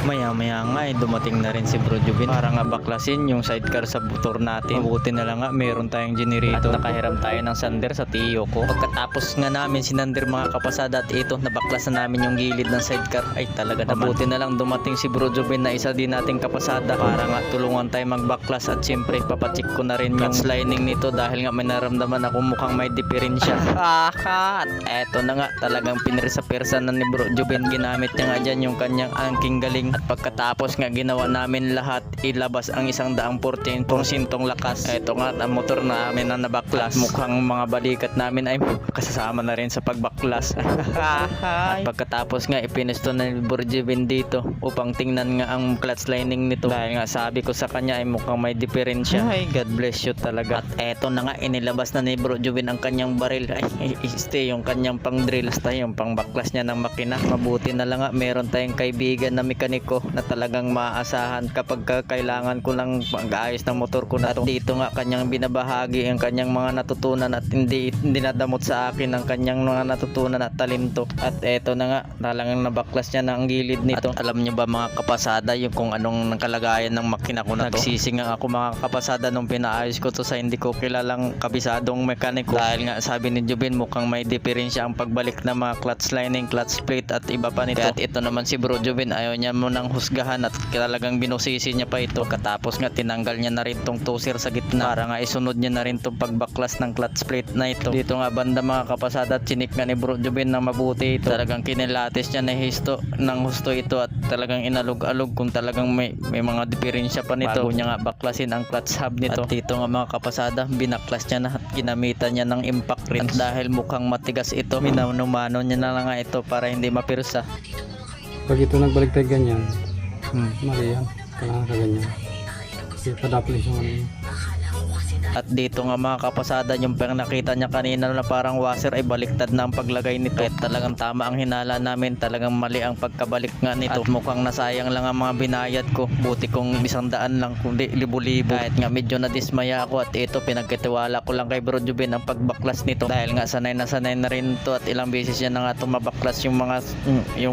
Maya maya nga dumating na rin si Bro Jubin para nga baklasin yung sidecar sa motor natin. Mabuti na lang nga meron tayong generator at nakahiram tayo ng sander sa tiyo ko. Pagkatapos nga namin sinander mga kapasada at ito nabaklas na namin yung gilid ng sidecar, ay talaga naman. Mabuti na lang dumating si Bro Jubin na isa din nating kapasada para nga tulungan tayo magbaklas at siyempre papacheck ko na rin yung lining nito dahil nga may naramdaman ako mukhang may diferensya. At eto na nga talagang pinirsa-persa na ni Bro Jubin. Ginamit niya nga dyan yung kanyang angking galing. At pagkatapos nga ginawa namin lahat, ilabas ang 100% lakas. Eto nga ang motor namin na nabaklas. Mukhang mga balikat namin ay kasasama na rin sa pagbaklas. At pagkatapos nga ipinesto na ni Borjevin dito upang tingnan nga ang clutch lining nito. Dahil nga sabi ko sa kanya ay mukhang may diferensya. Ay God bless you talaga. At eto na nga inilabas na ni Borjevin ang kanyang baril. Ay yung kanyang pang drill. Basta yung pang baklas niya ng makina. Mabuti na lang nga meron tayong kaibigan na mekaniko na talagang maaasahan kapag kailangan ko lang mag-aayos ng motor ko na to. Dito nga kanyang binabahagi ang kanyang mga natutunan at hindi nadamot sa akin ang kanyang mga natutunan at talento. At eto na nga talagang nabaklas niya ng gilid nito. At alam niyo ba mga kapasada yung kung anong kalagayan ng makina ko na to? Nagsising ako mga kapasada nung pinaayos ko to sa hindi ko kilalang kabisadong mekaniko. Dahil nga sabi ni Jubin mukhang may diferensya ang pagbalik ng mga clutch lining, clutch plate at iba pa nito. At ito naman si Bro Jubin ayaw niya munang husgahan at talagang binusisi niya pa ito. Katapos nga tinanggal niya na rin tong toser sa gitna para nga isunod niya na rin tong pagbaklas ng clutch plate na ito. Dito nga banda mga kapasada at chinik nga ni Bro Jubin na mabuti ito. Talagang kinilatis niya na husto ito at talagang inalog-alog kung talagang may mga diferensya pa nito. Bago niya nga baklasin ang clutch hub nito. At dito nga mga kapasada binaklas niya na at ginamitan niya ng impact rin. At dahil mukhang matigas ito, minamano niya na lang nga ito para hindi mapirsa. Pag ito nagbaliktad ganyan, mali yan. Kailangan ka ganyan. Kasi padaplis yung ano yun. At dito nga mga kapasada yung pang nakita niya kanina na parang washer ay baliktad na ang paglagay nito. At talagang tama ang hinala namin, talagang mali ang pagkabalik nga nito. At mukhang nasayang lang ang mga binayad ko. Buti kong 100 lang kundi libo-libo. Kahit nga medyo nadismaya ako at ito pinagkatiwala ko lang kay Bro Jubin ang pagbaklas nito. Dahil nga sanay na rin to at ilang beses niya na nga tumabaklas yung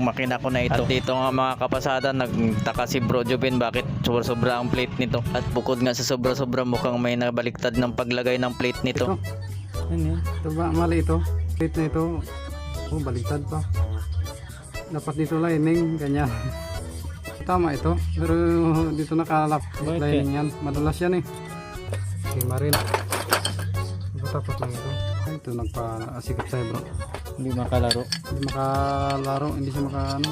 makina ko na ito. At dito nga mga kapasada nagtaka si Bro Jubin bakit sobra ang plate nito. At bukod nga sa sobra mukhang may nabaliktad ng paglagay ng plate nito. Yan yan. Ito ba? Mali ito. Plate na ito. Oh, baliktad pa. Dapat dito lining. Ganyan. Tama ito. Pero dito nakalap. Lining yan. Madalas yan eh. Lima rin. Dapat lang ito. Ito nagpa-asikip sa'yo bro. Hindi makalaro. Hindi siya maka ano.